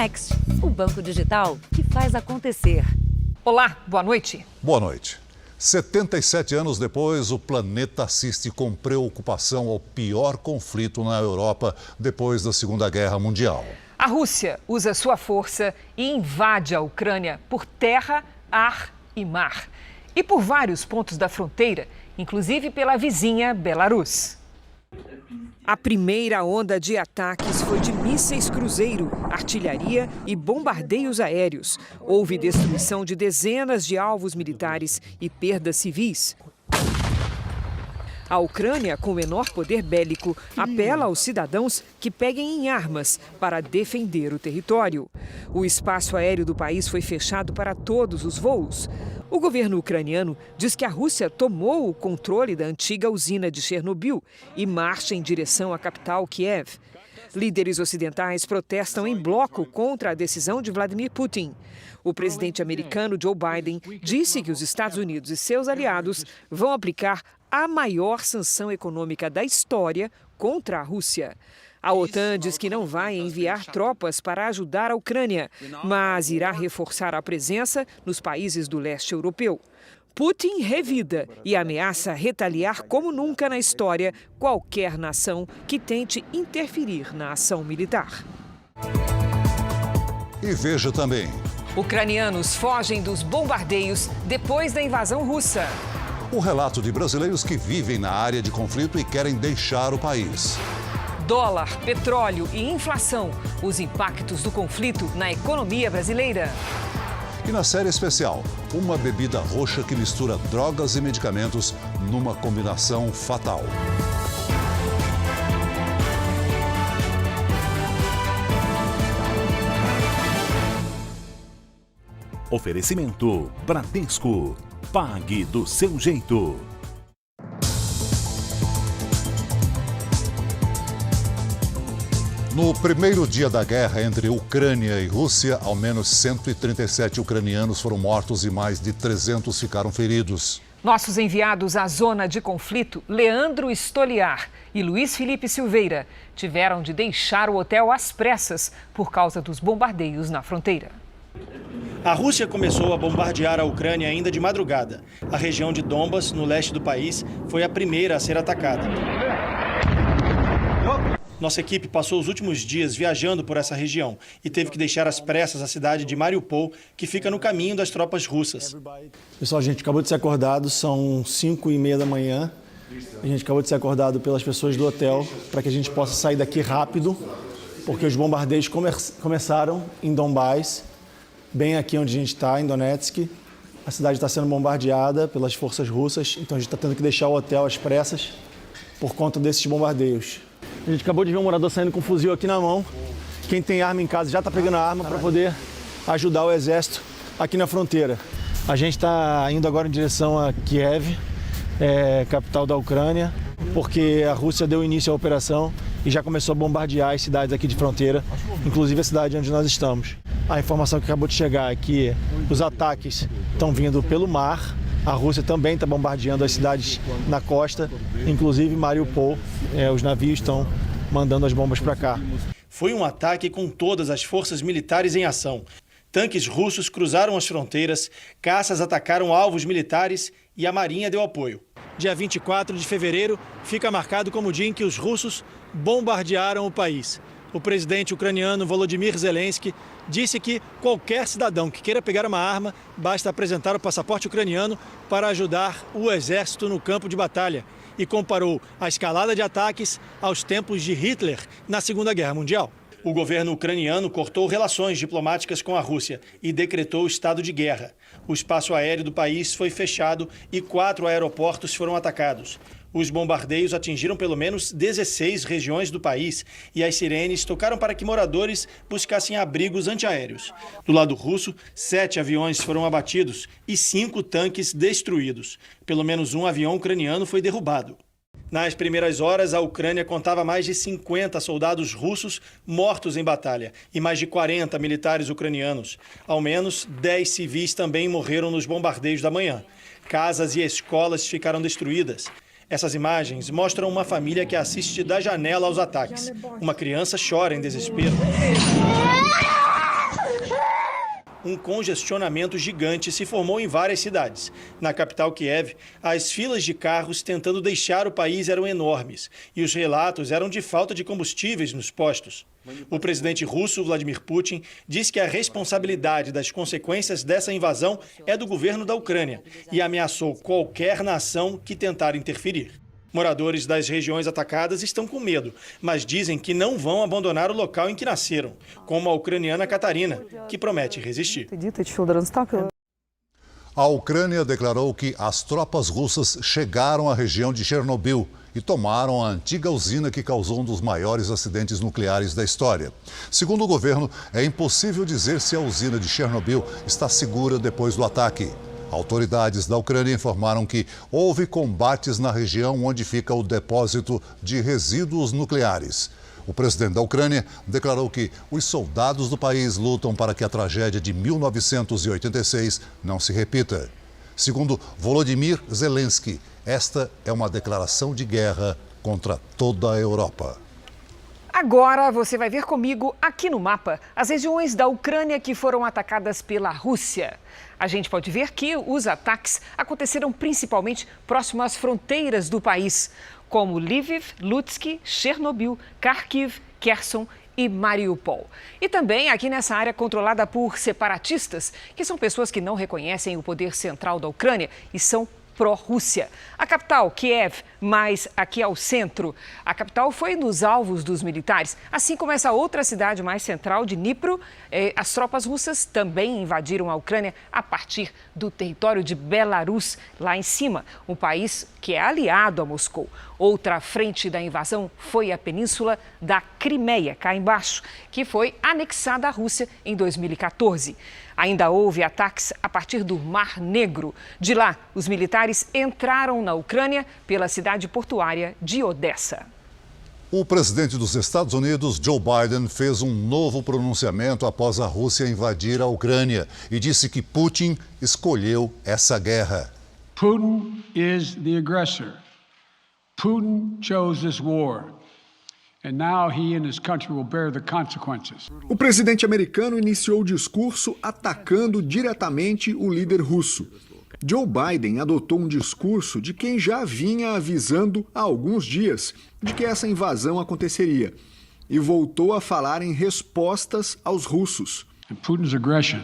Next, o banco digital que faz acontecer. Olá, boa noite. Boa noite. 77 anos depois, o planeta assiste com preocupação ao pior conflito na Europa depois da Segunda Guerra Mundial. A Rússia usa sua força e invade a Ucrânia por terra, ar e mar. E por vários pontos da fronteira, inclusive pela vizinha Belarus. A primeira onda de ataques foi de mísseis cruzeiro, artilharia e bombardeios aéreos. Houve destruição de dezenas de alvos militares e perdas civis. A Ucrânia, com menor poder bélico, apela aos cidadãos que peguem em armas para defender o território. O espaço aéreo do país foi fechado para todos os voos. O governo ucraniano diz que a Rússia tomou o controle da antiga usina de Chernobyl e marcha em direção à capital, Kiev. Líderes ocidentais protestam em bloco contra a decisão de Vladimir Putin. O presidente americano Joe Biden disse que os Estados Unidos e seus aliados vão aplicar a maior sanção econômica da história contra a Rússia. A OTAN diz que não vai enviar tropas para ajudar a Ucrânia, mas irá reforçar a presença nos países do leste europeu. Putin revida e ameaça retaliar como nunca na história qualquer nação que tente interferir na ação militar. E veja também. Ucranianos fogem dos bombardeios depois da invasão russa. O relato de brasileiros que vivem na área de conflito e querem deixar o país. Dólar, petróleo e inflação, os impactos do conflito na economia brasileira. E na série especial, uma bebida roxa que mistura drogas e medicamentos numa combinação fatal. Oferecimento Bradesco. Pague do seu jeito. No primeiro dia da guerra entre Ucrânia e Rússia, ao menos 137 ucranianos foram mortos e mais de 300 ficaram feridos. Nossos enviados à zona de conflito, Leandro Stoliar e Luiz Felipe Silveira, tiveram de deixar o hotel às pressas por causa dos bombardeios na fronteira. A Rússia começou a bombardear a Ucrânia ainda de madrugada. A região de Donbas, no leste do país, foi a primeira a ser atacada. Nossa equipe passou os últimos dias viajando por essa região e teve que deixar às pressas a cidade de Mariupol, que fica no caminho das tropas russas. Pessoal, a gente acabou de ser acordado, são 5h30 da manhã. A gente acabou de ser acordado pelas pessoas do hotel para que a gente possa sair daqui rápido, porque os bombardeios começaram em Donbas, bem aqui onde a gente está, em Donetsk. A cidade está sendo bombardeada pelas forças russas, então a gente está tendo que deixar o hotel às pressas por conta desses bombardeios. A gente acabou de ver um morador saindo com um fuzil aqui na mão. Quem tem arma em casa já está pegando a arma para poder ajudar o exército aqui na fronteira. A gente está indo agora em direção a Kiev, capital da Ucrânia, porque a Rússia deu início à operação e já começou a bombardear as cidades aqui de fronteira, inclusive a cidade onde nós estamos. A informação que acabou de chegar é que os ataques estão vindo pelo mar. A Rússia também está bombardeando as cidades na costa, inclusive Mariupol. Os navios estão mandando as bombas para cá. Foi um ataque com todas as forças militares em ação. Tanques russos cruzaram as fronteiras, caças atacaram alvos militares e a Marinha deu apoio. Dia 24 de fevereiro fica marcado como o dia em que os russos bombardearam o país. O presidente ucraniano Volodymyr Zelensky disse que qualquer cidadão que queira pegar uma arma basta apresentar o passaporte ucraniano para ajudar o exército no campo de batalha e comparou a escalada de ataques aos tempos de Hitler na Segunda Guerra Mundial. O governo ucraniano cortou relações diplomáticas com a Rússia e decretou estado de guerra. O espaço aéreo do país foi fechado e 4 aeroportos foram atacados. Os bombardeios atingiram pelo menos 16 regiões do país e as sirenes tocaram para que moradores buscassem abrigos antiaéreos. Do lado russo, 7 aviões foram abatidos e 5 tanques destruídos. Pelo menos um avião ucraniano foi derrubado. Nas primeiras horas, a Ucrânia contava mais de 50 soldados russos mortos em batalha e mais de 40 militares ucranianos. Ao menos 10 civis também morreram nos bombardeios da manhã. Casas e escolas ficaram destruídas. Essas imagens mostram uma família que assiste da janela aos ataques. Uma criança chora em desespero. um congestionamento gigante se formou em várias cidades. Na capital Kiev, as filas de carros tentando deixar o país eram enormes e os relatos eram de falta de combustíveis nos postos. O presidente russo, Vladimir Putin, disse que a responsabilidade das consequências dessa invasão é do governo da Ucrânia e ameaçou qualquer nação que tentar interferir. Moradores das regiões atacadas estão com medo, mas dizem que não vão abandonar o local em que nasceram, como a ucraniana Katarina, que promete resistir. A Ucrânia declarou que as tropas russas chegaram à região de Chernobyl e tomaram a antiga usina que causou um dos maiores acidentes nucleares da história. Segundo o governo, é impossível dizer se a usina de Chernobyl está segura depois do ataque. Autoridades da Ucrânia informaram que houve combates na região onde fica o depósito de resíduos nucleares. O presidente da Ucrânia declarou que os soldados do país lutam para que a tragédia de 1986 não se repita. Segundo Volodymyr Zelensky, esta é uma declaração de guerra contra toda a Europa. Agora você vai ver comigo aqui no mapa as regiões da Ucrânia que foram atacadas pela Rússia. A gente pode ver que os ataques aconteceram principalmente próximo às fronteiras do país, como Lviv, Lutsk, Chernobyl, Kharkiv, Kherson e Mariupol. E também aqui nessa área controlada por separatistas, que são pessoas que não reconhecem o poder central da Ucrânia e são pró-Rússia. A capital, Kiev, mais aqui ao centro. A capital foi nos alvos dos militares, assim como essa outra cidade mais central de Dnipro. As tropas russas também invadiram a Ucrânia a partir do território de Belarus, lá em cima, um país que é aliado a Moscou. Outra frente da invasão foi a península da Crimeia, cá embaixo, que foi anexada à Rússia em 2014. Ainda houve ataques a partir do Mar Negro. De lá, os militares entraram na Ucrânia pela cidade portuária de Odessa. O presidente dos Estados Unidos, Joe Biden, fez um novo pronunciamento após a Rússia invadir a Ucrânia e disse que Putin escolheu essa guerra. Putin is the aggressor. Putin chose this war. And now he and his country will bear the consequences. O presidente americano iniciou o discurso atacando diretamente o líder russo. Joe Biden adotou um discurso de quem já vinha avisando há alguns dias de que essa invasão aconteceria e voltou a falar em respostas aos russos. And Putin's aggression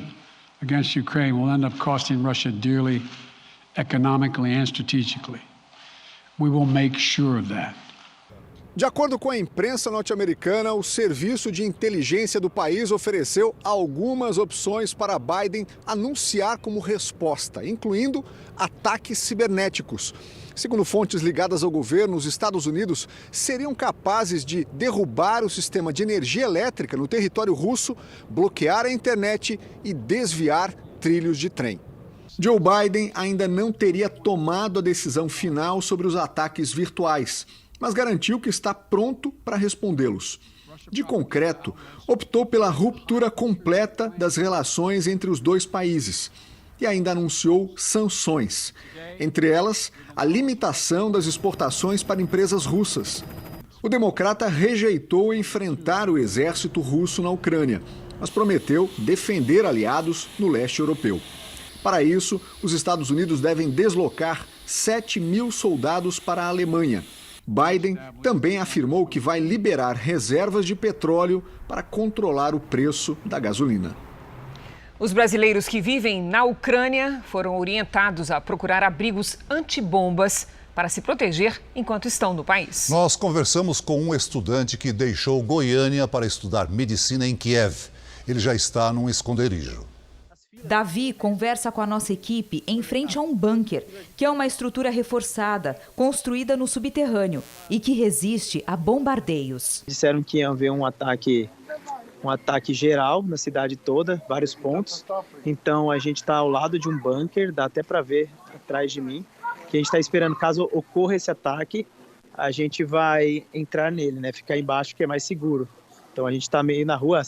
against Ukraine will end up costing Russia dearly, economically and strategically. We will make sure of that. De acordo com a imprensa norte-americana, o serviço de inteligência do país ofereceu algumas opções para Biden anunciar como resposta, incluindo ataques cibernéticos. Segundo fontes ligadas ao governo, os Estados Unidos seriam capazes de derrubar o sistema de energia elétrica no território russo, bloquear a internet e desviar trilhos de trem. Joe Biden ainda não teria tomado a decisão final sobre os ataques virtuais, mas garantiu que está pronto para respondê-los. De concreto, optou pela ruptura completa das relações entre os dois países e ainda anunciou sanções, entre elas a limitação das exportações para empresas russas. O democrata rejeitou enfrentar o exército russo na Ucrânia, mas prometeu defender aliados no leste europeu. Para isso, os Estados Unidos devem deslocar 7.000 soldados para a Alemanha. Biden também afirmou que vai liberar reservas de petróleo para controlar o preço da gasolina. Os brasileiros que vivem na Ucrânia foram orientados a procurar abrigos antibombas para se proteger enquanto estão no país. Nós conversamos com um estudante que deixou Goiânia para estudar medicina em Kiev. Ele já está num esconderijo. Davi conversa com a nossa equipe em frente a um bunker, que é uma estrutura reforçada, construída no subterrâneo e que resiste a bombardeios. Disseram que ia haver um ataque geral na cidade toda, vários pontos. Então a gente está ao lado de um bunker, dá até para ver atrás de mim, que a gente está esperando, caso ocorra esse ataque, a gente vai entrar nele, né? Ficar embaixo que é mais seguro. Então a gente está meio na rua,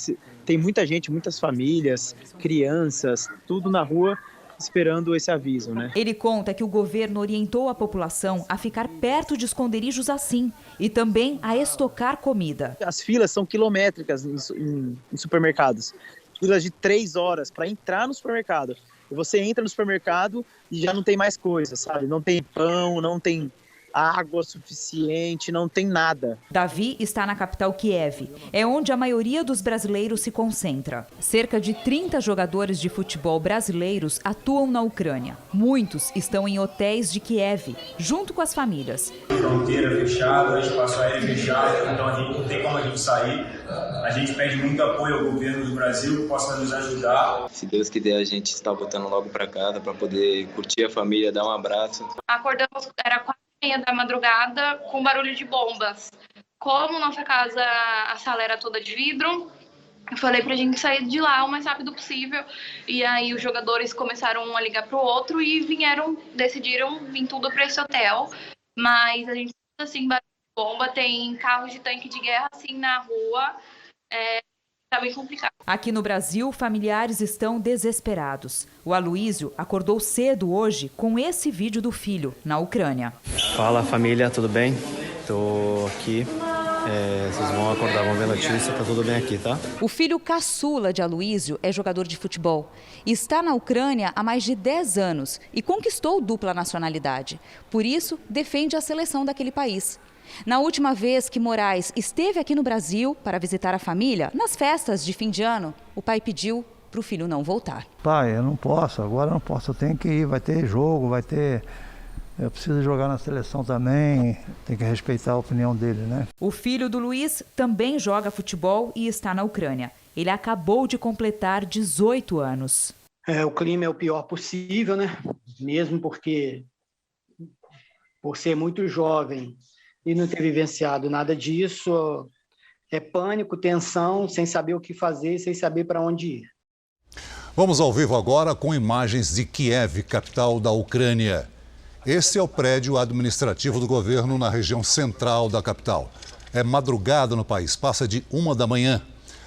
tem muita gente, muitas famílias, crianças, tudo na rua esperando esse aviso, né? Ele conta que o governo orientou a população a ficar perto de esconderijos assim e também a estocar comida. As filas são quilométricas em supermercados. filas de 3 horas para entrar no supermercado. E você entra no supermercado e já não tem mais coisa, sabe? Não tem pão, não tem água suficiente, não tem nada. Davi está na capital Kiev. É onde a maioria dos brasileiros se concentra. Cerca de 30 jogadores de futebol brasileiros atuam na Ucrânia. Muitos estão em hotéis de Kiev, junto com as famílias. Fronteira fechada, espaço aéreo fechado, então a gente não tem como a gente sair. A gente pede muito apoio ao governo do Brasil que possa nos ajudar. Se Deus quiser, a gente está voltando logo para casa para poder curtir a família, dar um abraço. Acordamos, era 4h30 da madrugada, com barulho de bombas. Como nossa casa, a sala era toda de vidro, eu falei pra gente sair de lá o mais rápido possível. E aí os jogadores começaram um a ligar pro outro e decidiram vir tudo pra esse hotel. Mas a gente, assim, barulho de bomba, tem carros de tanque de guerra, assim, na rua. Tá bem complicado. Aqui no Brasil, familiares estão desesperados. O Aloísio acordou cedo hoje com esse vídeo do filho, na Ucrânia. Fala família, tudo bem? Tô aqui. Vocês vão acordar, vão ver a notícia, tá tudo bem aqui, tá? O filho caçula de Aloísio é jogador de futebol. Está na Ucrânia há mais de 10 anos e conquistou dupla nacionalidade. Por isso, defende a seleção daquele país. Na última vez que Moraes esteve aqui no Brasil para visitar a família, nas festas de fim de ano, o pai pediu para o filho não voltar. Pai, eu não posso, agora eu não posso, eu tenho que ir, vai ter jogo, eu preciso jogar na seleção também, tem que respeitar a opinião dele, né? O filho do Luiz também joga futebol e está na Ucrânia. Ele acabou de completar 18 anos. O clima é o pior possível, né? Mesmo porque, por ser muito jovem e não ter vivenciado nada disso, é pânico, tensão, sem saber o que fazer, sem saber para onde ir. Vamos ao vivo agora com imagens de Kiev, capital da Ucrânia. Esse é o prédio administrativo do governo na região central da capital. É madrugada no país, passa de 1 da manhã.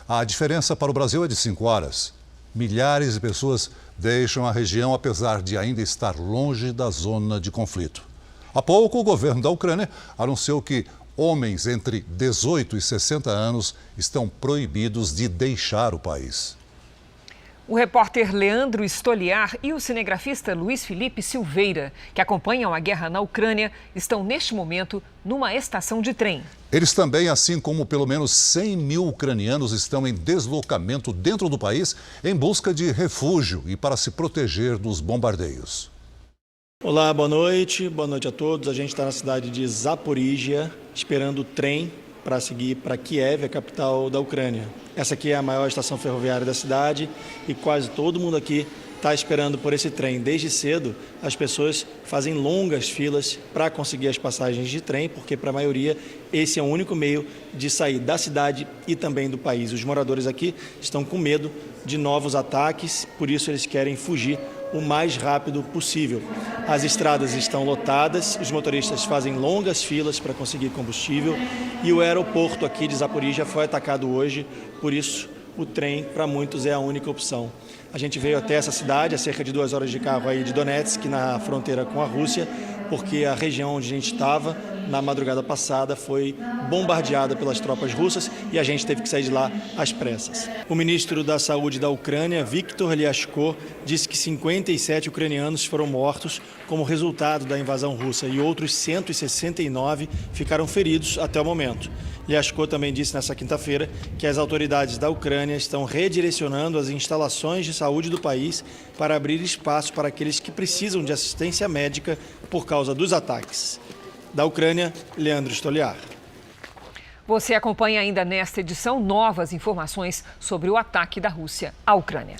A diferença para o Brasil é de 5 horas. Milhares de pessoas deixam a região, apesar de ainda estar longe da zona de conflito. Há pouco, o governo da Ucrânia anunciou que homens entre 18 e 60 anos estão proibidos de deixar o país. O repórter Leandro Stoliar e o cinegrafista Luiz Felipe Silveira, que acompanham a guerra na Ucrânia, estão neste momento numa estação de trem. Eles também, assim como pelo menos 100 mil ucranianos, estão em deslocamento dentro do país em busca de refúgio e para se proteger dos bombardeios. Olá, boa noite a todos. A gente está na cidade de Zaporíjia, esperando o trem para seguir para Kiev, a capital da Ucrânia. Essa aqui é a maior estação ferroviária da cidade e quase todo mundo aqui está esperando por esse trem. Desde cedo, as pessoas fazem longas filas para conseguir as passagens de trem, porque para a maioria esse é o único meio de sair da cidade e também do país. Os moradores aqui estão com medo de novos ataques, por isso eles querem fugir o mais rápido possível. As estradas estão lotadas, os motoristas fazem longas filas para conseguir combustível e o aeroporto aqui de Zaporíjia foi atacado hoje, por isso o trem para muitos é a única opção. A gente veio até essa cidade, a cerca de 2 horas de carro aí de Donetsk, na fronteira com a Rússia, porque a região onde a gente estava, na madrugada passada, foi bombardeada pelas tropas russas e a gente teve que sair de lá às pressas. O ministro da Saúde da Ucrânia, Viktor Lyashko, disse que 57 ucranianos foram mortos como resultado da invasão russa e outros 169 ficaram feridos até o momento. Lyashko também disse nesta quinta-feira que as autoridades da Ucrânia estão redirecionando as instalações de saúde do país para abrir espaço para aqueles que precisam de assistência médica por causa dos ataques. Da Ucrânia, Leandro Stoliar. Você acompanha ainda nesta edição novas informações sobre o ataque da Rússia à Ucrânia.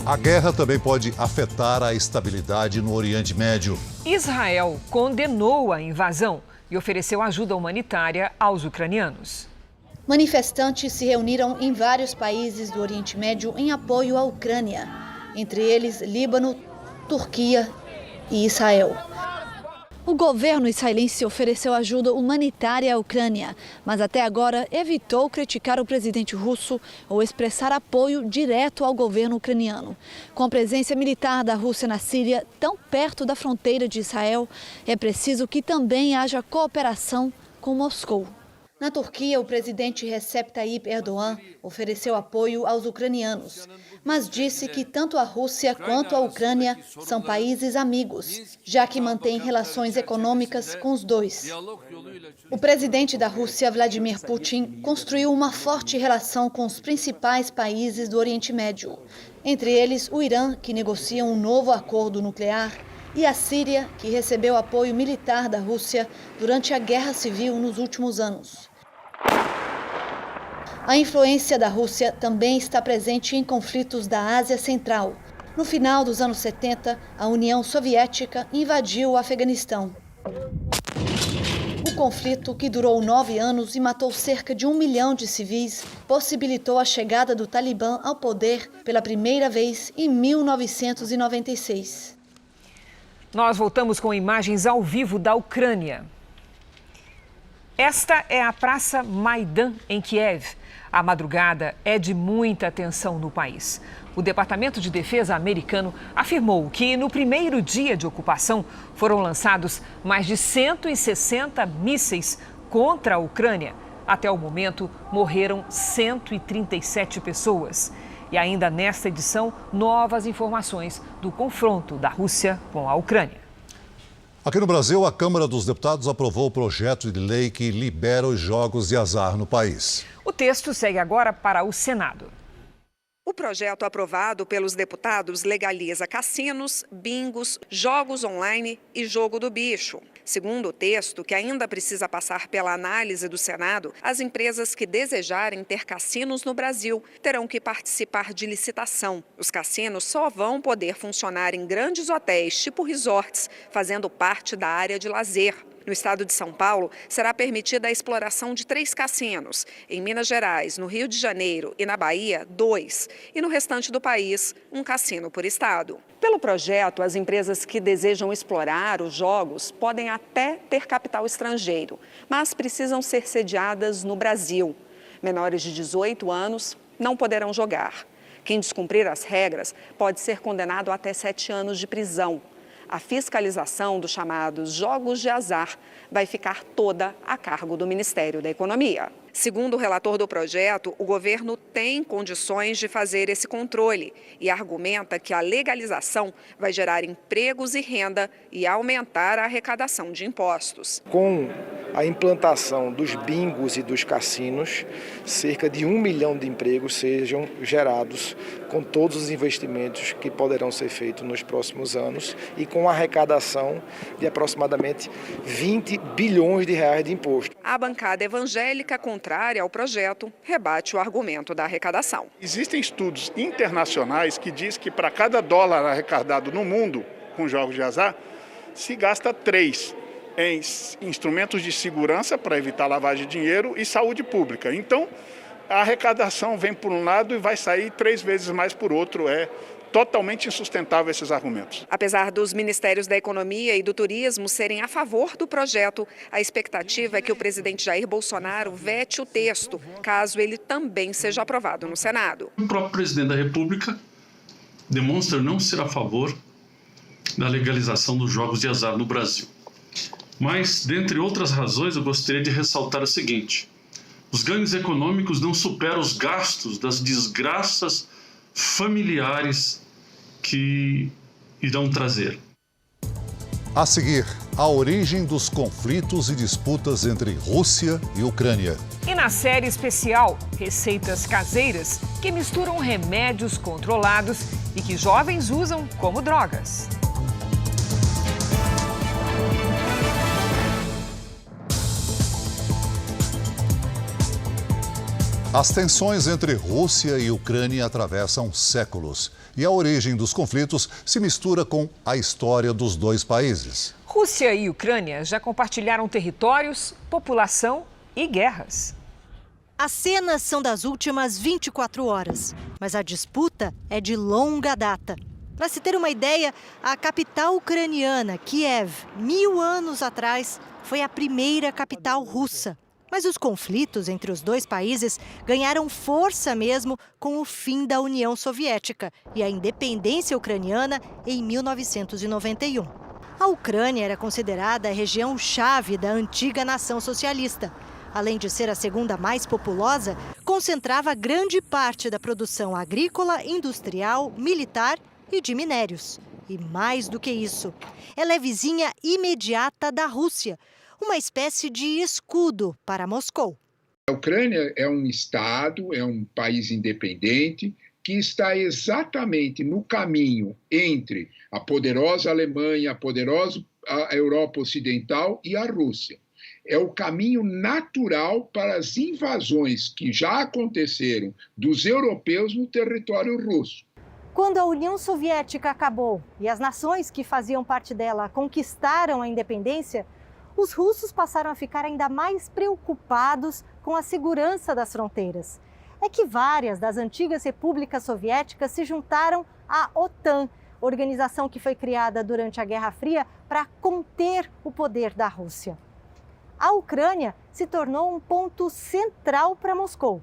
A guerra também pode afetar a estabilidade no Oriente Médio. Israel condenou a invasão e ofereceu ajuda humanitária aos ucranianos. Manifestantes se reuniram em vários países do Oriente Médio em apoio à Ucrânia, entre eles Líbano, Turquia e Israel. O governo israelense ofereceu ajuda humanitária à Ucrânia, mas até agora evitou criticar o presidente russo ou expressar apoio direto ao governo ucraniano. Com a presença militar da Rússia na Síria, tão perto da fronteira de Israel, é preciso que também haja cooperação com Moscou. Na Turquia, o presidente Recep Tayyip Erdogan ofereceu apoio aos ucranianos, mas disse que tanto a Rússia quanto a Ucrânia são países amigos, já que mantém relações econômicas com os dois. O presidente da Rússia, Vladimir Putin, construiu uma forte relação com os principais países do Oriente Médio, entre eles o Irã, que negocia um novo acordo nuclear, e a Síria, que recebeu apoio militar da Rússia durante a guerra civil nos últimos anos. A influência da Rússia também está presente em conflitos da Ásia Central. No final dos anos 70, a União Soviética invadiu o Afeganistão. O conflito, que durou 9 anos e matou cerca de 1 milhão de civis, possibilitou a chegada do Talibã ao poder pela primeira vez em 1996. Nós voltamos com imagens ao vivo da Ucrânia. Esta é a Praça Maidan, em Kiev. A madrugada é de muita tensão no país. O Departamento de Defesa americano afirmou que no primeiro dia de ocupação foram lançados mais de 160 mísseis contra a Ucrânia. Até o momento, morreram 137 pessoas. E ainda nesta edição, novas informações do confronto da Rússia com a Ucrânia. Aqui no Brasil, a Câmara dos Deputados aprovou o projeto de lei que libera os jogos de azar no país. O texto segue agora para o Senado. O projeto aprovado pelos deputados legaliza cassinos, bingos, jogos online e jogo do bicho. Segundo o texto, que ainda precisa passar pela análise do Senado, as empresas que desejarem ter cassinos no Brasil terão que participar de licitação. Os cassinos só vão poder funcionar em grandes hotéis, tipo resorts, fazendo parte da área de lazer. No estado de São Paulo, será permitida a exploração de 3 cassinos. Em Minas Gerais, no Rio de Janeiro e na Bahia, 2. E no restante do país, um cassino por estado. Pelo projeto, as empresas que desejam explorar os jogos podem até ter capital estrangeiro, mas precisam ser sediadas no Brasil. Menores de 18 anos não poderão jogar. Quem descumprir as regras pode ser condenado a até 7 anos de prisão. A fiscalização dos chamados jogos de azar vai ficar toda a cargo do Ministério da Economia. Segundo o relator do projeto, o governo tem condições de fazer esse controle e argumenta que a legalização vai gerar empregos e renda e aumentar a arrecadação de impostos. Com a implantação dos bingos e dos cassinos, cerca de 1 milhão de empregos sejam gerados com todos os investimentos que poderão ser feitos nos próximos anos e com a arrecadação de aproximadamente 20 bilhões de reais de imposto. A bancada evangélica contrária ao projeto rebate o argumento da arrecadação. Existem estudos internacionais que dizem que para cada dólar arrecadado no mundo com jogos de azar, se gasta 3 em instrumentos de segurança para evitar lavagem de dinheiro e saúde pública. Então, a arrecadação vem por um lado e vai sair 3 vezes mais por outro. É totalmente insustentável esses argumentos. Apesar dos Ministérios da Economia e do Turismo serem a favor do projeto, a expectativa é que o presidente Jair Bolsonaro vete o texto, caso ele também seja aprovado no Senado. O próprio presidente da República demonstra não ser a favor da legalização dos jogos de azar no Brasil. Mas, dentre outras razões, eu gostaria de ressaltar o seguinte: os ganhos econômicos não superam os gastos das desgraças familiares que irão trazer. A seguir, a origem dos conflitos e disputas entre Rússia e Ucrânia. E na série especial, receitas caseiras que misturam remédios controlados e que jovens usam como drogas. As tensões entre Rússia e Ucrânia atravessam séculos. E a origem dos conflitos se mistura com a história dos dois países. Rússia e Ucrânia já compartilharam territórios, população e guerras. As cenas são das últimas 24 horas, mas a disputa é de longa data. Para se ter uma ideia, a capital ucraniana, Kiev, 1000 anos atrás, foi a primeira capital russa. Mas os conflitos entre os dois países ganharam força mesmo com o fim da União Soviética e a independência ucraniana em 1991. A Ucrânia era considerada a região-chave da antiga nação socialista. Além de ser a segunda mais populosa, concentrava grande parte da produção agrícola, industrial, militar e de minérios. E mais do que isso, ela é vizinha imediata da Rússia, uma espécie de escudo para Moscou. A Ucrânia é um estado, é um país independente que está exatamente no caminho entre a poderosa Alemanha, a poderosa Europa Ocidental e a Rússia. É o caminho natural para as invasões que já aconteceram dos europeus no território russo. Quando a União Soviética acabou e as nações que faziam parte dela conquistaram a independência, os russos passaram a ficar ainda mais preocupados com a segurança das fronteiras. É que várias das antigas repúblicas soviéticas se juntaram à OTAN, organização que foi criada durante a Guerra Fria para conter o poder da Rússia. A Ucrânia se tornou um ponto central para Moscou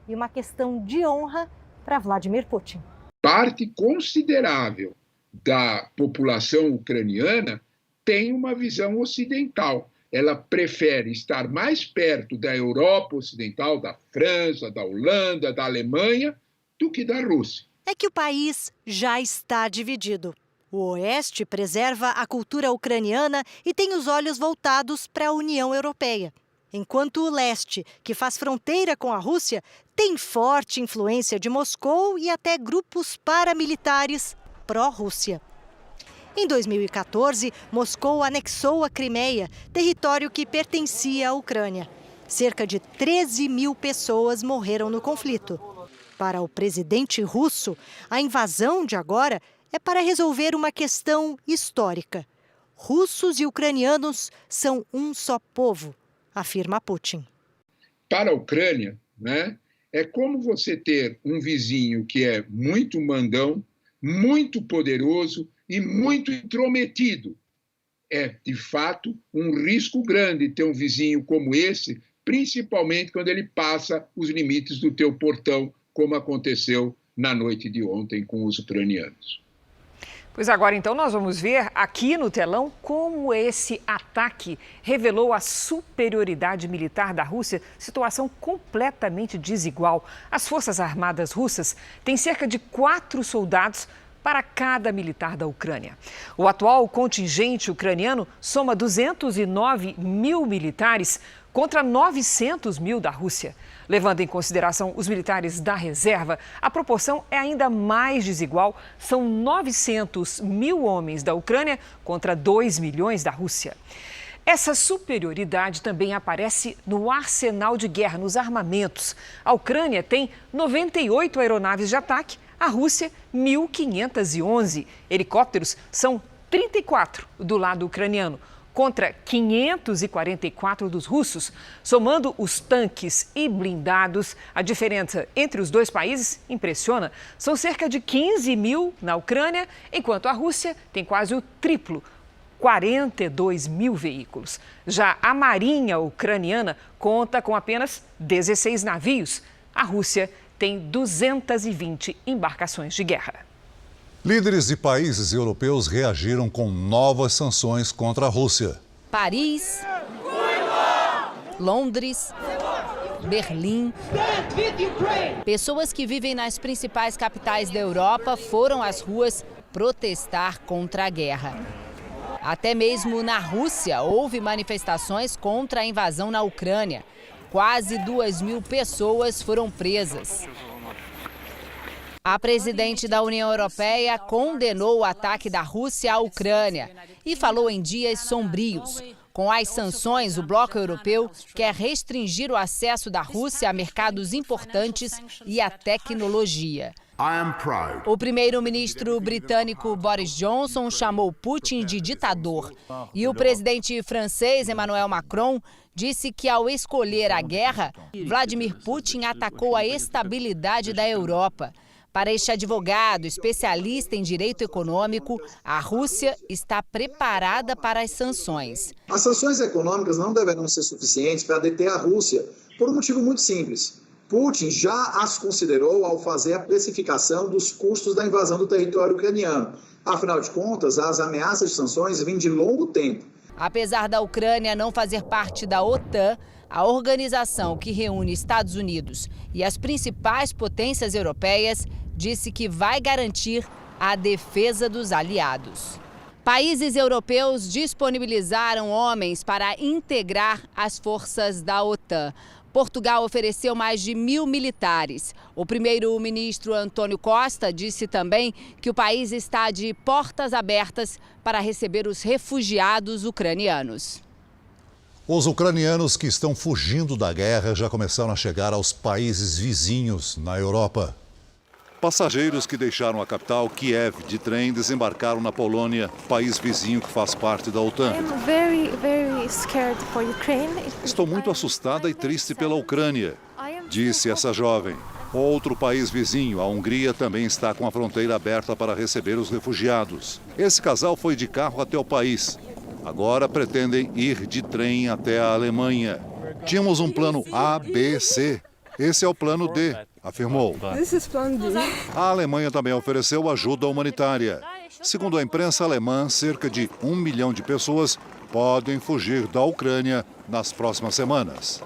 e uma questão de honra para Vladimir Putin. Parte considerável da população ucraniana tem uma visão ocidental. Ela prefere estar mais perto da Europa Ocidental, da França, da Holanda, da Alemanha, do que da Rússia. É que o país já está dividido. O Oeste preserva a cultura ucraniana e tem os olhos voltados para a União Europeia. Enquanto o Leste, que faz fronteira com a Rússia, tem forte influência de Moscou e até grupos paramilitares pró-Rússia. Em 2014, Moscou anexou a Crimeia, território que pertencia à Ucrânia. Cerca de 13 mil pessoas morreram no conflito. Para o presidente russo, a invasão de agora é para resolver uma questão histórica. Russos e ucranianos são um só povo, afirma Putin. Para a Ucrânia, é como você ter um vizinho que é muito mandão, muito poderoso e muito intrometido. É, de fato, um risco grande ter um vizinho como esse, principalmente quando ele passa os limites do teu portão, como aconteceu na noite de ontem com os ucranianos. Pois agora, então, nós vamos ver aqui no telão como esse ataque revelou a superioridade militar da Rússia, situação completamente desigual. As Forças Armadas russas têm cerca de 4 soldados para cada militar da Ucrânia. O atual contingente ucraniano soma 209 mil militares contra 900 mil da Rússia. Levando em consideração os militares da reserva, a proporção é ainda mais desigual. São 900 mil homens da Ucrânia contra 2 milhões da Rússia. Essa superioridade também aparece no arsenal de guerra, nos armamentos. A Ucrânia tem 98 aeronaves de ataque, a Rússia 1.511. Helicópteros são 34 do lado ucraniano, contra 544 dos russos. Somando os tanques e blindados, a diferença entre os dois países impressiona. São cerca de 15 mil na Ucrânia, enquanto a Rússia tem quase o triplo, 42 mil veículos. Já a Marinha ucraniana conta com apenas 16 navios. A Rússia tem 220 embarcações de guerra. Líderes de países europeus reagiram com novas sanções contra a Rússia. Paris, Londres, Berlim. Pessoas que vivem nas principais capitais da Europa foram às ruas protestar contra a guerra. Até mesmo na Rússia houve manifestações contra a invasão na Ucrânia. Quase 2.000 pessoas foram presas. A presidente da União Europeia condenou o ataque da Rússia à Ucrânia e falou em dias sombrios. Com as sanções, o bloco europeu quer restringir o acesso da Rússia a mercados importantes e a tecnologia. O primeiro-ministro britânico Boris Johnson chamou Putin de ditador. E o presidente francês Emmanuel Macron disse que, ao escolher a guerra, Vladimir Putin atacou a estabilidade da Europa. Para este advogado, especialista em direito econômico, a Rússia está preparada para as sanções. As sanções econômicas não deverão ser suficientes para deter a Rússia, por um motivo muito simples. Putin já as considerou ao fazer a precificação dos custos da invasão do território ucraniano. Afinal de contas, as ameaças de sanções vêm de longo tempo. Apesar da Ucrânia não fazer parte da OTAN, a organização que reúne Estados Unidos e as principais potências europeias disse que vai garantir a defesa dos aliados. Países europeus disponibilizaram homens para integrar as forças da OTAN. Portugal ofereceu mais de 1.000 militares. O primeiro-ministro Antônio Costa disse também que o país está de portas abertas para receber os refugiados ucranianos. Os ucranianos que estão fugindo da guerra já começaram a chegar aos países vizinhos na Europa. Passageiros que deixaram a capital, Kiev, de trem, desembarcaram na Polônia, país vizinho que faz parte da OTAN. Estou muito assustada e triste pela Ucrânia, disse essa jovem. Outro país vizinho, a Hungria, também está com a fronteira aberta para receber os refugiados. Esse casal foi de carro até o país. Agora pretendem ir de trem até a Alemanha. Tínhamos um plano A, B, C. Esse é o plano D, afirmou. A Alemanha também ofereceu ajuda humanitária. Segundo a imprensa alemã, cerca de 1 milhão de pessoas podem fugir da Ucrânia nas próximas semanas.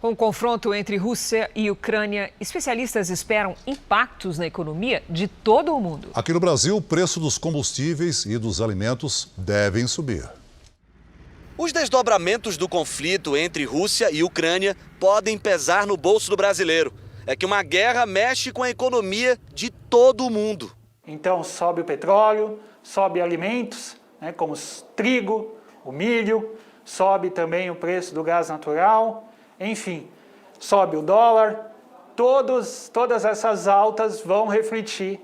Com o confronto entre Rússia e Ucrânia, especialistas esperam impactos na economia de todo o mundo. Aqui no Brasil, o preço dos combustíveis e dos alimentos devem subir. Os desdobramentos do conflito entre Rússia e Ucrânia podem pesar no bolso do brasileiro. É que uma guerra mexe com a economia de todo o mundo. Então sobe o petróleo, sobe alimentos, como o trigo, o milho, sobe também o preço do gás natural, enfim, sobe o dólar. Todas essas altas vão refletir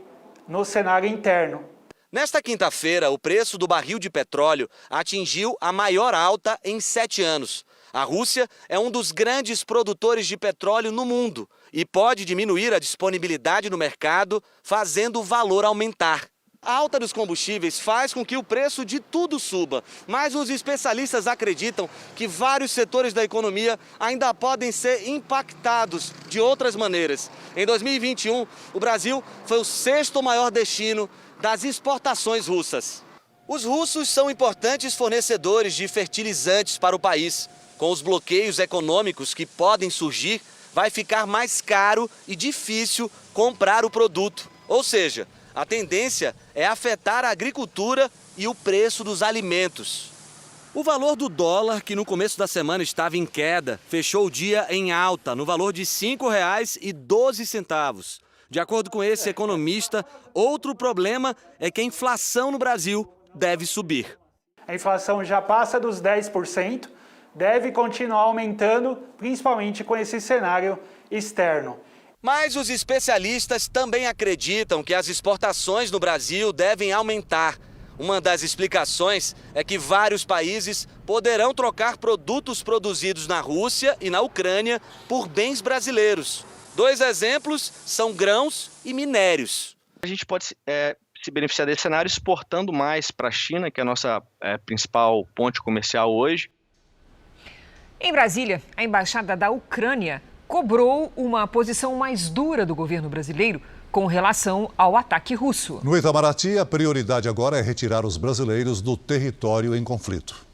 no cenário interno. Nesta quinta-feira, o preço do barril de petróleo atingiu a maior alta em 7 anos. A Rússia é um dos grandes produtores de petróleo no mundo e pode diminuir a disponibilidade no mercado, fazendo o valor aumentar. A alta dos combustíveis faz com que o preço de tudo suba, mas os especialistas acreditam que vários setores da economia ainda podem ser impactados de outras maneiras. Em 2021, o Brasil foi o 6º maior destino das exportações russas. Os russos são importantes fornecedores de fertilizantes para o país. Com os bloqueios econômicos que podem surgir, vai ficar mais caro e difícil comprar o produto. Ou seja, a tendência é afetar a agricultura e o preço dos alimentos. O valor do dólar, que no começo da semana estava em queda, fechou o dia em alta, no valor de R$ 5,12. De acordo com esse economista, outro problema é que a inflação no Brasil deve subir. A inflação já passa dos 10%, deve continuar aumentando, principalmente com esse cenário externo. Mas os especialistas também acreditam que as exportações no Brasil devem aumentar. Uma das explicações é que vários países poderão trocar produtos produzidos na Rússia e na Ucrânia por bens brasileiros. 2 exemplos são grãos e minérios. A gente pode se beneficiar desse cenário exportando mais para a China, que é a nossa principal ponte comercial hoje. Em Brasília, a Embaixada da Ucrânia cobrou uma posição mais dura do governo brasileiro com relação ao ataque russo. No Itamaraty, a prioridade agora é retirar os brasileiros do território em conflito.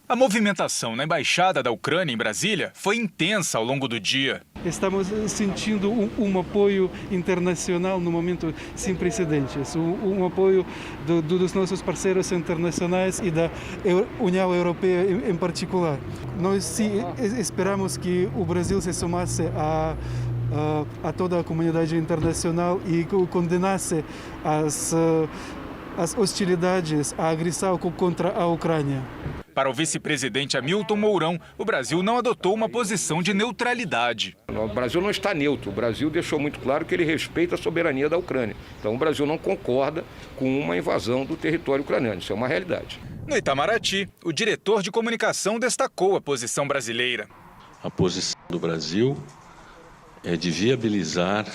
A movimentação na Embaixada da Ucrânia em Brasília foi intensa ao longo do dia. Estamos sentindo um apoio internacional no momento sem precedentes, um apoio dos nossos parceiros internacionais e da União Europeia em particular. Nós esperamos que o Brasil se somasse a toda a comunidade internacional e condenasse as hostilidades, a agressão contra a Ucrânia. Para o vice-presidente Hamilton Mourão, o Brasil não adotou uma posição de neutralidade. O Brasil não está neutro. O Brasil deixou muito claro que ele respeita a soberania da Ucrânia. Então o Brasil não concorda com uma invasão do território ucraniano. Isso é uma realidade. No Itamaraty, o diretor de comunicação destacou a posição brasileira. A posição do Brasil é de viabilizar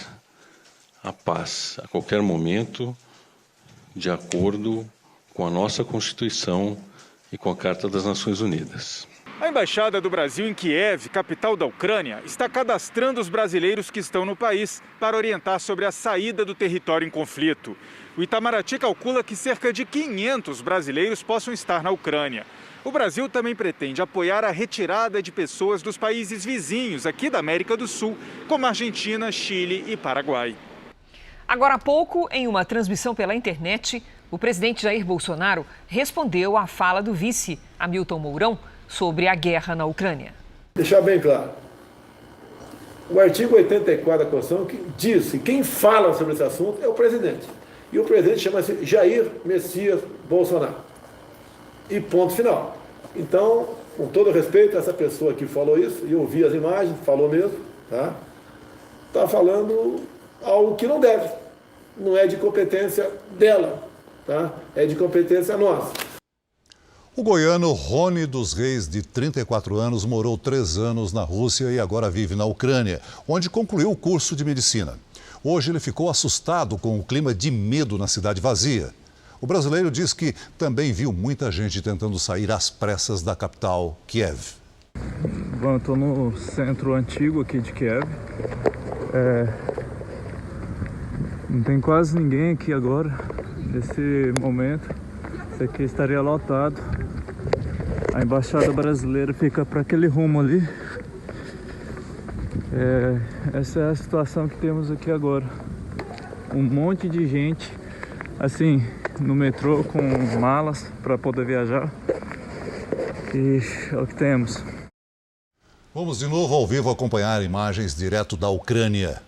a paz a qualquer momento, de acordo com a nossa Constituição e com a Carta das Nações Unidas. A Embaixada do Brasil em Kiev, capital da Ucrânia, está cadastrando os brasileiros que estão no país para orientar sobre a saída do território em conflito. O Itamaraty calcula que cerca de 500 brasileiros possam estar na Ucrânia. O Brasil também pretende apoiar a retirada de pessoas dos países vizinhos aqui da América do Sul, como Argentina, Chile e Paraguai. Agora há pouco, em uma transmissão pela internet, o presidente Jair Bolsonaro respondeu à fala do vice, Hamilton Mourão, sobre a guerra na Ucrânia. Deixar bem claro, o artigo 84 da Constituição que diz que quem fala sobre esse assunto é o presidente. E o presidente chama-se Jair Messias Bolsonaro. E ponto final. Então, com todo respeito a essa pessoa que falou isso, e eu vi as imagens, falou mesmo, tá falando algo que não deve. Não é de competência dela, é de competência nossa. O goiano Rony dos Reis, de 34 anos, morou 3 anos na Rússia e agora vive na Ucrânia, onde concluiu o curso de medicina. Hoje ele ficou assustado com o clima de medo na cidade vazia. O brasileiro diz que também viu muita gente tentando sair às pressas da capital, Kiev. Bom, eu estou no centro antigo aqui de Kiev. Não tem quase ninguém aqui agora, nesse momento. Isso aqui estaria lotado. A embaixada brasileira fica para aquele rumo ali. Essa é a situação que temos aqui agora. Um monte de gente, assim, no metrô com malas para poder viajar. E é o que temos. Vamos de novo ao vivo acompanhar imagens direto da Ucrânia.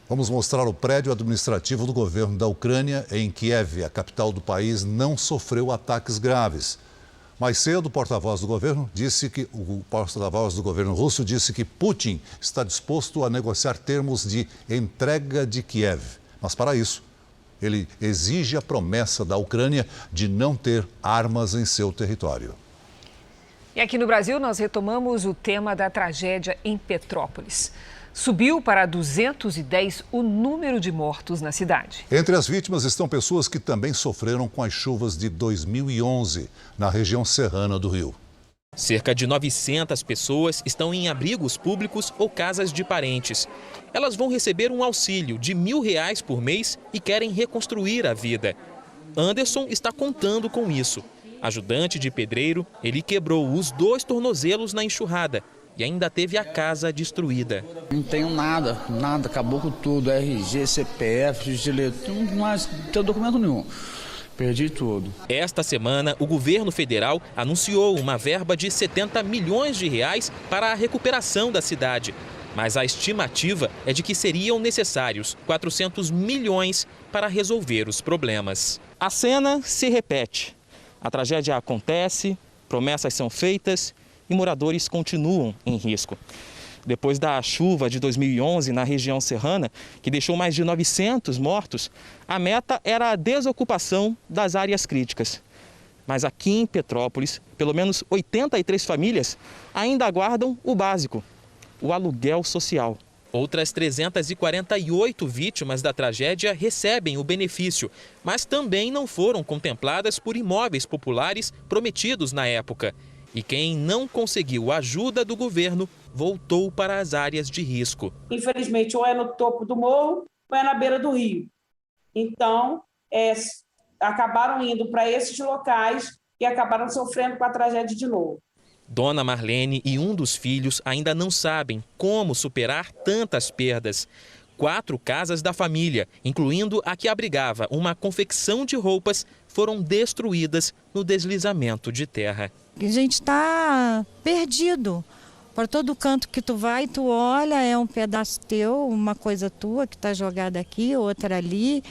Vamos mostrar o prédio administrativo do governo da Ucrânia em Kiev. A capital do país não sofreu ataques graves. Mais cedo, o porta-voz do governo russo disse que Putin está disposto a negociar termos de entrega de Kiev. Mas para isso, ele exige a promessa da Ucrânia de não ter armas em seu território. E aqui no Brasil, nós retomamos o tema da tragédia em Petrópolis. Subiu para 210 o número de mortos na cidade. Entre as vítimas estão pessoas que também sofreram com as chuvas de 2011, na região serrana do Rio. Cerca de 900 pessoas estão em abrigos públicos ou casas de parentes. Elas vão receber um auxílio de R$1.000 por mês e querem reconstruir a vida. Anderson está contando com isso. Ajudante de pedreiro, ele quebrou os 2 tornozelos na enxurrada e ainda teve a casa destruída. Não tenho nada, acabou com tudo, RG, CPF, não tenho documento nenhum. Perdi tudo. Esta semana, o governo federal anunciou uma verba de R$70 milhões para a recuperação da cidade. Mas a estimativa é de que seriam necessários 400 milhões para resolver os problemas. A cena se repete. A tragédia acontece, promessas são feitas e moradores continuam em risco. Depois da chuva de 2011 na região serrana, que deixou mais de 900 mortos, a meta era a desocupação das áreas críticas. Mas aqui em Petrópolis, pelo menos 83 famílias ainda aguardam o básico, o aluguel social. Outras 348 vítimas da tragédia recebem o benefício, mas também não foram contempladas por imóveis populares prometidos na época. E quem não conseguiu ajuda do governo voltou para as áreas de risco. Infelizmente, ou é no topo do morro ou é na beira do rio. Então, acabaram indo para esses locais e acabaram sofrendo com a tragédia de novo. Dona Marlene e um dos filhos ainda não sabem como superar tantas perdas. 4 casas da família, incluindo a que abrigava uma confecção de roupas, foram destruídas no deslizamento de terra. A gente está perdido. Para todo canto que tu vai, tu olha, é um pedaço teu, uma coisa tua que está jogada aqui, outra ali.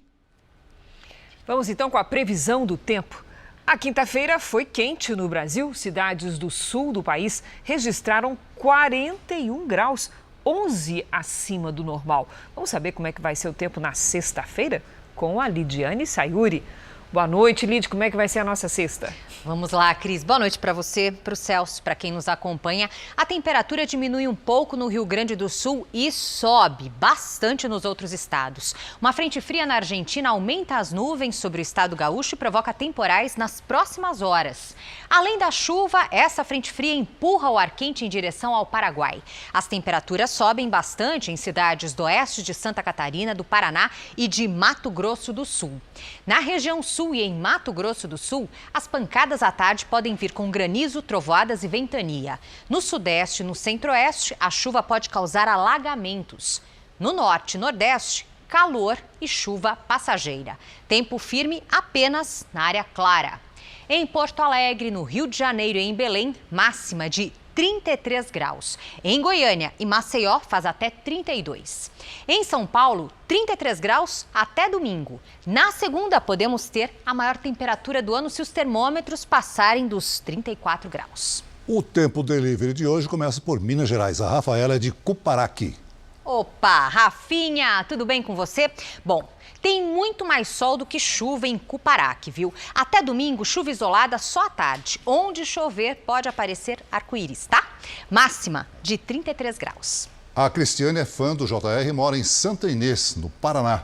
Vamos então com a previsão do tempo. A quinta-feira foi quente no Brasil. Cidades do sul do país registraram 41 graus, 11 acima do normal. Vamos saber como é que vai ser o tempo na sexta-feira? Com a Lidiane Sayuri. Boa noite, Lid. Como é que vai ser a nossa sexta? Vamos lá, Cris. Boa noite para você, para o Celso, para quem nos acompanha. A temperatura diminui um pouco no Rio Grande do Sul e sobe bastante nos outros estados. Uma frente fria na Argentina aumenta as nuvens sobre o estado gaúcho e provoca temporais nas próximas horas. Além da chuva, essa frente fria empurra o ar quente em direção ao Paraguai. As temperaturas sobem bastante em cidades do oeste de Santa Catarina, do Paraná e de Mato Grosso do Sul. Na região sul e em Mato Grosso do Sul, as pancadas à tarde podem vir com granizo, trovoadas e ventania. No sudeste e no centro-oeste, a chuva pode causar alagamentos. No norte e nordeste, calor e chuva passageira. Tempo firme apenas na área clara. Em Porto Alegre, no Rio de Janeiro e em Belém, máxima de 33 graus. Em Goiânia e Maceió faz até 32. Em São Paulo, 33 graus até domingo. Na segunda, podemos ter a maior temperatura do ano se os termômetros passarem dos 34 graus. O Tempo Delivery de hoje começa por Minas Gerais. A Rafaela é de Cuparaqui. Opa, Rafinha, tudo bem com você? Bom, tem muito mais sol do que chuva em Cuparaqui, viu? Até domingo, chuva isolada só à tarde. Onde chover, pode aparecer arco-íris, tá? Máxima de 33 graus. A Cristiane é fã do JR e mora em Santa Inês, no Paraná.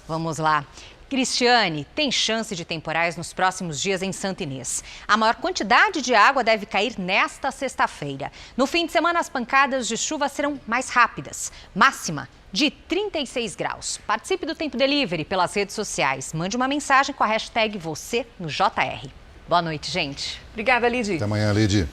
Vamos lá. Cristiane, tem chance de temporais nos próximos dias em Santa Inês. A maior quantidade de água deve cair nesta sexta-feira. No fim de semana, as pancadas de chuva serão mais rápidas. Máxima de 36 graus. Participe do Tempo Delivery pelas redes sociais. Mande uma mensagem com a hashtag você no JR. Boa noite, gente. Obrigada, Lid. Até amanhã, Lid.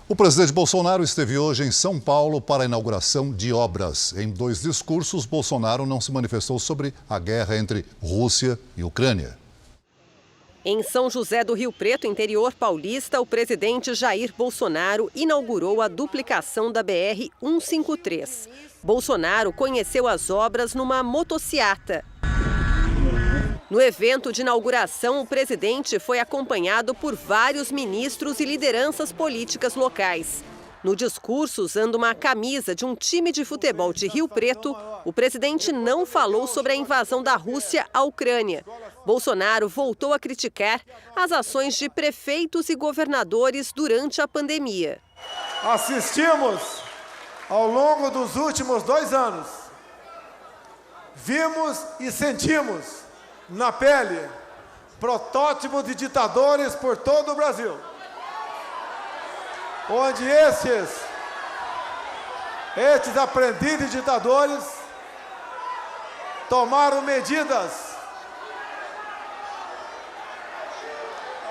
O presidente Bolsonaro esteve hoje em São Paulo para a inauguração de obras. Em 2 discursos, Bolsonaro não se manifestou sobre a guerra entre Rússia e Ucrânia. Em São José do Rio Preto, interior paulista, o presidente Jair Bolsonaro inaugurou a duplicação da BR-153. Bolsonaro conheceu as obras numa motociata. No evento de inauguração, o presidente foi acompanhado por vários ministros e lideranças políticas locais. No discurso, usando uma camisa de um time de futebol de Rio Preto, o presidente não falou sobre a invasão da Rússia à Ucrânia. Bolsonaro voltou a criticar as ações de prefeitos e governadores durante a pandemia. Assistimos ao longo dos últimos 2 anos, vimos e sentimos na pele protótipos de ditadores por todo o Brasil, onde estes aprendizes ditadores tomaram medidas,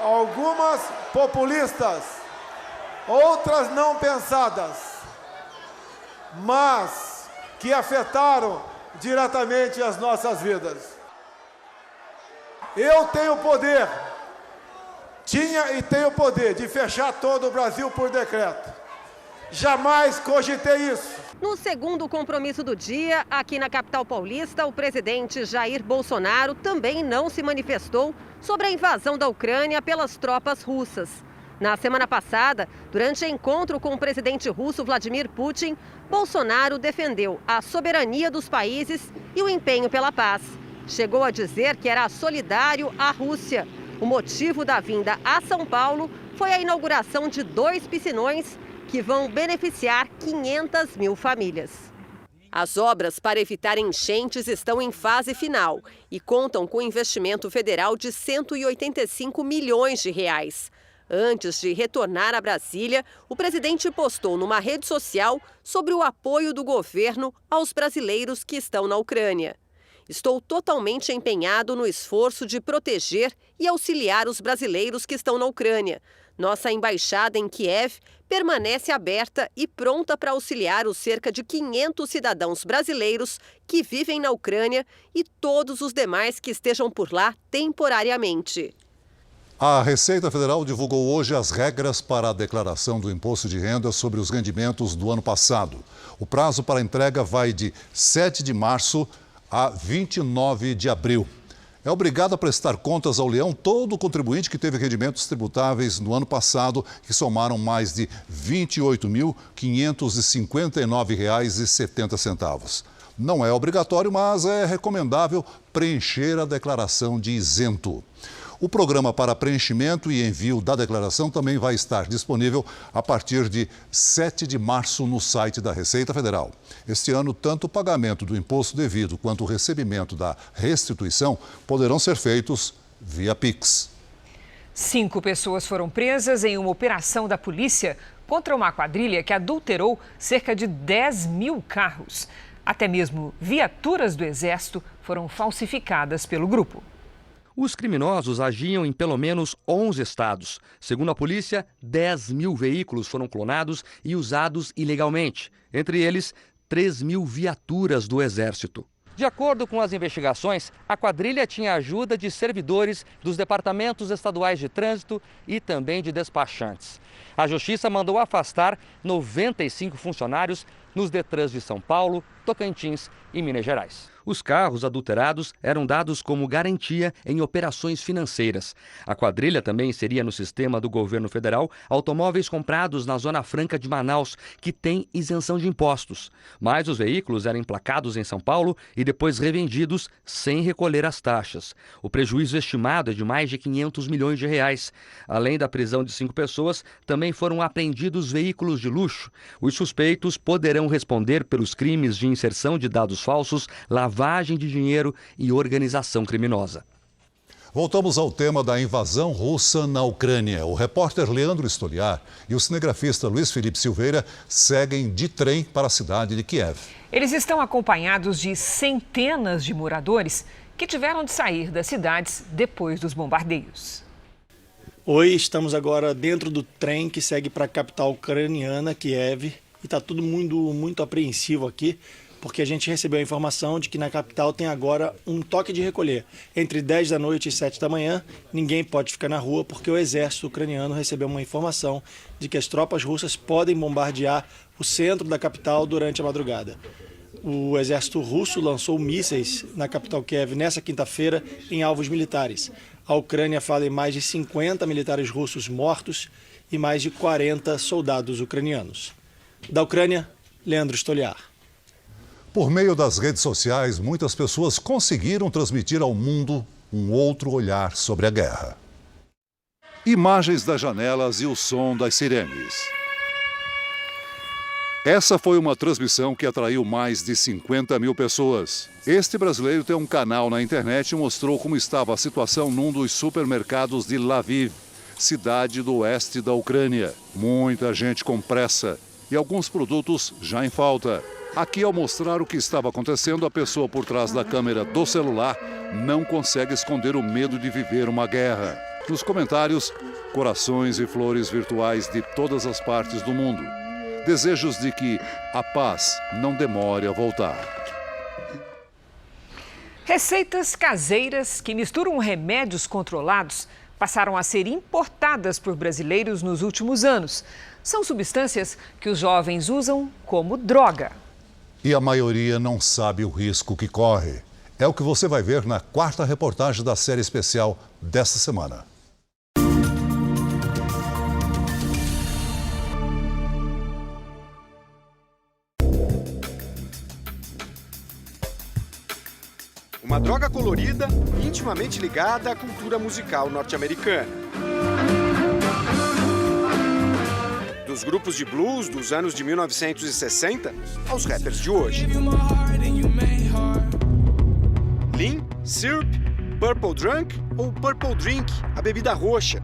algumas populistas, outras não pensadas, mas que afetaram diretamente as nossas vidas. Eu tenho poder, tinha e tenho poder de fechar todo o Brasil por decreto. Jamais cogitei isso. No segundo compromisso do dia, aqui na capital paulista, o presidente Jair Bolsonaro também não se manifestou sobre a invasão da Ucrânia pelas tropas russas. Na semana passada, durante encontro com o presidente russo Vladimir Putin, Bolsonaro defendeu a soberania dos países e o empenho pela paz. Chegou a dizer que era solidário à Rússia. O motivo da vinda a São Paulo foi a inauguração de 2 piscinões que vão beneficiar 500 mil famílias. As obras para evitar enchentes estão em fase final e contam com investimento federal de 185 milhões de reais. Antes de retornar a Brasília, o presidente postou numa rede social sobre o apoio do governo aos brasileiros que estão na Ucrânia. Estou totalmente empenhado no esforço de proteger e auxiliar os brasileiros que estão na Ucrânia. Nossa embaixada em Kiev permanece aberta e pronta para auxiliar os cerca de 500 cidadãos brasileiros que vivem na Ucrânia e todos os demais que estejam por lá temporariamente. A Receita Federal divulgou hoje as regras para a declaração do imposto de renda sobre os rendimentos do ano passado. O prazo para a entrega vai de 7 de março a 29 de abril. É obrigado a prestar contas ao Leão todo contribuinte que teve rendimentos tributáveis no ano passado, que somaram mais de R$ 28.559,70. Não é obrigatório, mas é recomendável preencher a declaração de isento. O programa para preenchimento e envio da declaração também vai estar disponível a partir de 7 de março no site da Receita Federal. Este ano, tanto o pagamento do imposto devido quanto o recebimento da restituição poderão ser feitos via Pix. 5 pessoas foram presas em uma operação da polícia contra uma quadrilha que adulterou cerca de 10 mil carros. Até mesmo viaturas do Exército foram falsificadas pelo grupo. Os criminosos agiam em pelo menos 11 estados. Segundo a polícia, 10 mil veículos foram clonados e usados ilegalmente. Entre eles, 3 mil viaturas do Exército. De acordo com as investigações, a quadrilha tinha ajuda de servidores dos departamentos estaduais de trânsito e também de despachantes. A Justiça mandou afastar 95 funcionários nos Detrans de São Paulo, Tocantins e Minas Gerais. Os carros adulterados eram dados como garantia em operações financeiras. A quadrilha também inseria no sistema do governo federal automóveis comprados na Zona Franca de Manaus, que tem isenção de impostos. Mas os veículos eram emplacados em São Paulo e depois revendidos sem recolher as taxas. O prejuízo estimado é de mais de 500 milhões de reais. Além da prisão de 5 pessoas, também foram apreendidos veículos de luxo. Os suspeitos poderão responder pelos crimes de inserção de dados falsos, lavagem de dinheiro e organização criminosa. Voltamos ao tema da invasão russa na Ucrânia. O repórter Leandro Stoliar e o cinegrafista Luiz Felipe Silveira seguem de trem para a cidade de Kiev. Eles estão acompanhados de centenas de moradores que tiveram de sair das cidades depois dos bombardeios. Oi, estamos agora dentro do trem que segue para a capital ucraniana, Kiev, e está tudo muito apreensivo aqui, porque a gente recebeu a informação de que na capital tem agora um toque de recolher. Entre 10 da noite e 7 da manhã, ninguém pode ficar na rua, porque o exército ucraniano recebeu uma informação de que as tropas russas podem bombardear o centro da capital durante a madrugada. O exército russo lançou mísseis na capital Kiev nessa quinta-feira em alvos militares. A Ucrânia fala em mais de 50 militares russos mortos e mais de 40 soldados ucranianos. Da Ucrânia, Leandro Stoliar. Por meio das redes sociais, muitas pessoas conseguiram transmitir ao mundo um outro olhar sobre a guerra. Imagens das janelas e o som das sirenes. Essa foi uma transmissão que atraiu mais de 50 mil pessoas. Este brasileiro tem um canal na internet e mostrou como estava a situação num dos supermercados de Lviv, cidade do oeste da Ucrânia. Muita gente com pressa e alguns produtos já em falta. Aqui, ao mostrar o que estava acontecendo, a pessoa por trás da câmera do celular não consegue esconder o medo de viver uma guerra. Nos comentários, corações e flores virtuais de todas as partes do mundo. Desejos de que a paz não demore a voltar. Receitas caseiras que misturam remédios controlados passaram a ser importadas por brasileiros nos últimos anos. São substâncias que os jovens usam como droga. E a maioria não sabe o risco que corre. É o que você vai ver na 4ª reportagem da série especial desta semana. Uma droga colorida intimamente ligada à cultura musical norte-americana. Dos grupos de blues dos anos de 1960 aos rappers de hoje. Lean, Syrup, Purple Drunk ou Purple Drink, a bebida roxa.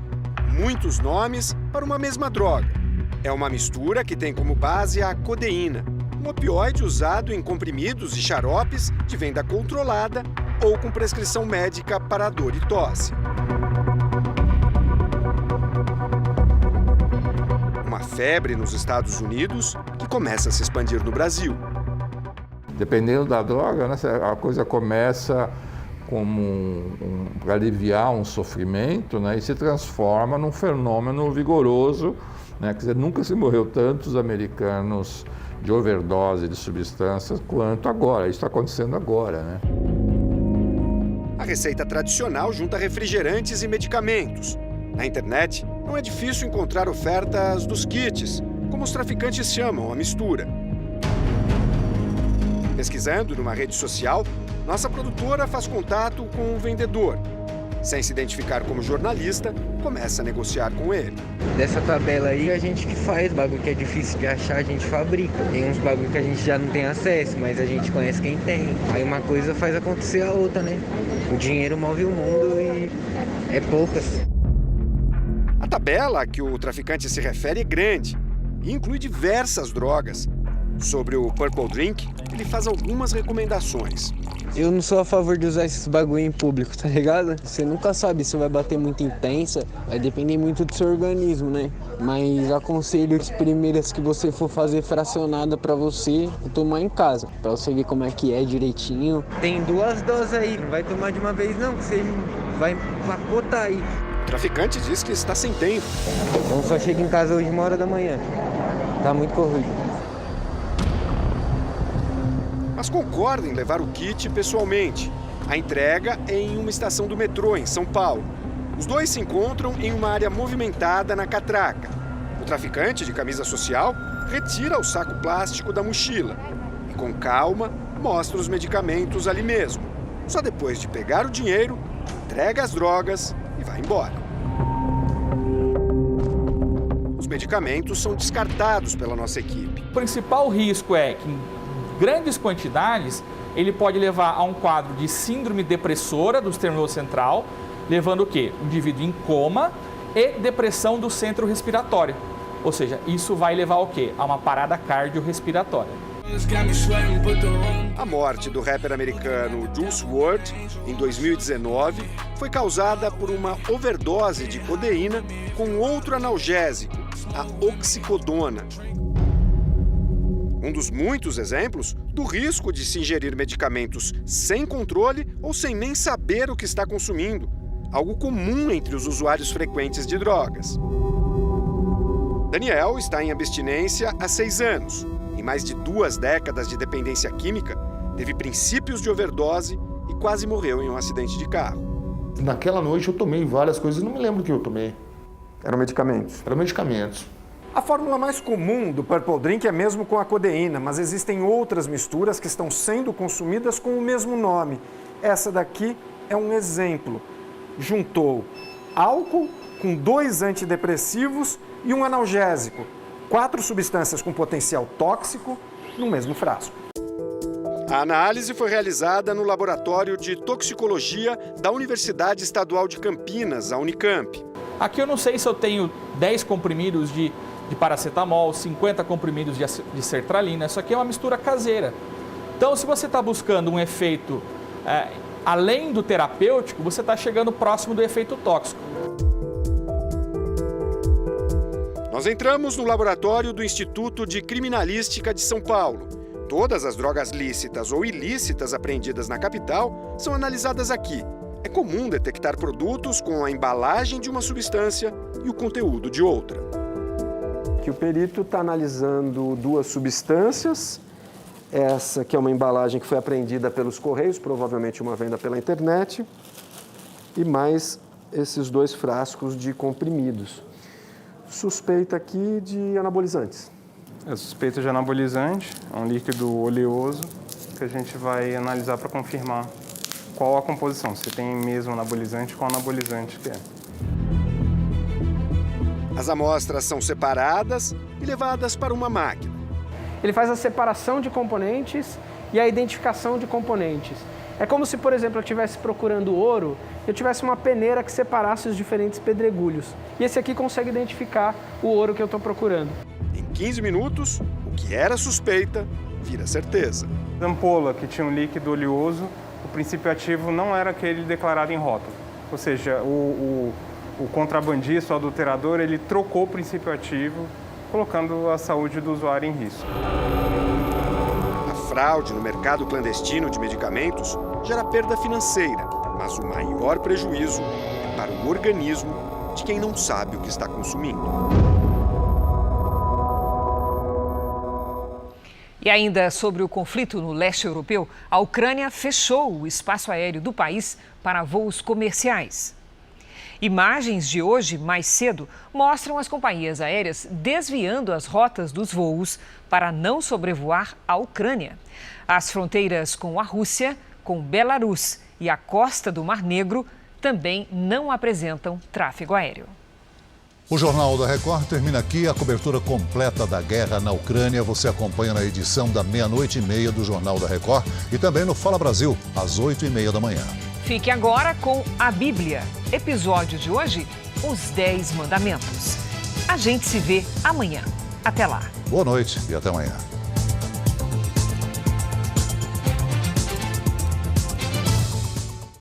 Muitos nomes para uma mesma droga. É uma mistura que tem como base a codeína, um opioide usado em comprimidos e xaropes de venda controlada ou com prescrição médica para dor e tosse. Uma febre nos Estados Unidos que começa a se expandir no Brasil. Dependendo da droga, né, a coisa começa como para aliviar um sofrimento, né, e se transforma num fenômeno vigoroso, né, quer dizer, nunca se morreu tantos americanos de overdose de substâncias quanto agora. Isso está acontecendo agora, né? A receita tradicional junta refrigerantes e medicamentos. Na internet, não é difícil encontrar ofertas dos kits, como os traficantes chamam a mistura. Pesquisando numa rede social, nossa produtora faz contato com o vendedor. Sem se identificar como jornalista, começa a negociar com ele. Dessa tabela aí, a gente que faz, bagulho que é difícil de achar, a gente fabrica. Tem uns bagulho que a gente já não tem acesso, mas a gente conhece quem tem. Aí uma coisa faz acontecer a outra, né? O dinheiro move o mundo e é poucas. A tabela a que o traficante se refere é grande e inclui diversas drogas. Sobre o Purple Drink, ele faz algumas recomendações. Eu não sou a favor de usar esses bagulho em público, tá ligado? Você nunca sabe se vai bater muito intensa, vai depender muito do seu organismo, né? Mas aconselho as primeiras que você for fazer fracionada pra você, tomar em casa, pra você ver como é que é direitinho. Tem 2 doses aí, não vai tomar de uma vez não, que você vai capotar aí. O traficante diz que está sem tempo. Então só chega em casa hoje 1h da manhã, tá muito corrido. Mas concorda em levar o kit pessoalmente. A entrega é em uma estação do metrô, em São Paulo. Os dois se encontram em uma área movimentada na catraca. O traficante, de camisa social, retira o saco plástico da mochila e, com calma, mostra os medicamentos ali mesmo. Só depois de pegar o dinheiro, entrega as drogas e vai embora. Os medicamentos são descartados pela nossa equipe. O principal risco é que, em grandes quantidades, ele pode levar a um quadro de síndrome depressora do sistema nervoso central, levando o quê? O indivíduo em coma e depressão do centro respiratório. Ou seja, isso vai levar ao quê? A uma parada cardiorrespiratória. A morte do rapper americano Juice WRLD, em 2019, foi causada por uma overdose de codeína com outro analgésico, a oxicodona. Um dos muitos exemplos do risco de se ingerir medicamentos sem controle ou sem nem saber o que está consumindo, algo comum entre os usuários frequentes de drogas. Daniel está em abstinência há 6 anos. Em mais de 2 décadas de dependência química, teve princípios de overdose e quase morreu em um acidente de carro. Naquela noite eu tomei várias coisas, não me lembro o que eu tomei. Eram medicamentos? Eram medicamentos. A fórmula mais comum do Purple Drink é mesmo com a codeína, mas existem outras misturas que estão sendo consumidas com o mesmo nome. Essa daqui é um exemplo. Juntou álcool com 2 antidepressivos e um analgésico. 4 substâncias com potencial tóxico no mesmo frasco. A análise foi realizada no Laboratório de Toxicologia da Universidade Estadual de Campinas, a Unicamp. Aqui eu não sei se eu tenho 10 comprimidos de paracetamol, 50 comprimidos de sertralina. Isso aqui é uma mistura caseira. Então, se você está buscando um efeito além do terapêutico, você está chegando próximo do efeito tóxico. Nós entramos no laboratório do Instituto de Criminalística de São Paulo. Todas as drogas lícitas ou ilícitas apreendidas na capital são analisadas aqui. É comum detectar produtos com a embalagem de uma substância e o conteúdo de outra. Que o perito está analisando 2 substâncias. Essa que é uma embalagem que foi apreendida pelos Correios, provavelmente uma venda pela internet. E mais esses 2 frascos de comprimidos. Suspeita aqui de anabolizantes. É suspeita de anabolizante, é um líquido oleoso que a gente vai analisar para confirmar qual a composição, se tem mesmo anabolizante, qual anabolizante que é. As amostras são separadas e levadas para uma máquina. Ele faz a separação de componentes e a identificação de componentes. É como se, por exemplo, eu estivesse procurando ouro, eu tivesse uma peneira que separasse os diferentes pedregulhos. E esse aqui consegue identificar o ouro que eu estou procurando. Em 15 minutos, o que era suspeita vira certeza. A ampola, que tinha um líquido oleoso, o princípio ativo não era aquele declarado em rótulo. Ou seja, o contrabandista, o adulterador, ele trocou o princípio ativo, colocando a saúde do usuário em risco. A fraude no mercado clandestino de medicamentos gera perda financeira, mas o maior prejuízo é para o organismo de quem não sabe o que está consumindo. E ainda sobre o conflito no leste europeu, a Ucrânia fechou o espaço aéreo do país para voos comerciais. Imagens de hoje, mais cedo, mostram as companhias aéreas desviando as rotas dos voos para não sobrevoar a Ucrânia. As fronteiras com a Rússia, com Belarus e a costa do Mar Negro também não apresentam tráfego aéreo. O Jornal da Record termina aqui. A cobertura completa da guerra na Ucrânia você acompanha na edição da 00:30 do Jornal da Record e também no Fala Brasil, às 8:30 da manhã. Fique agora com a Bíblia. Episódio de hoje, os 10 mandamentos. A gente se vê amanhã. Até lá. Boa noite e até amanhã.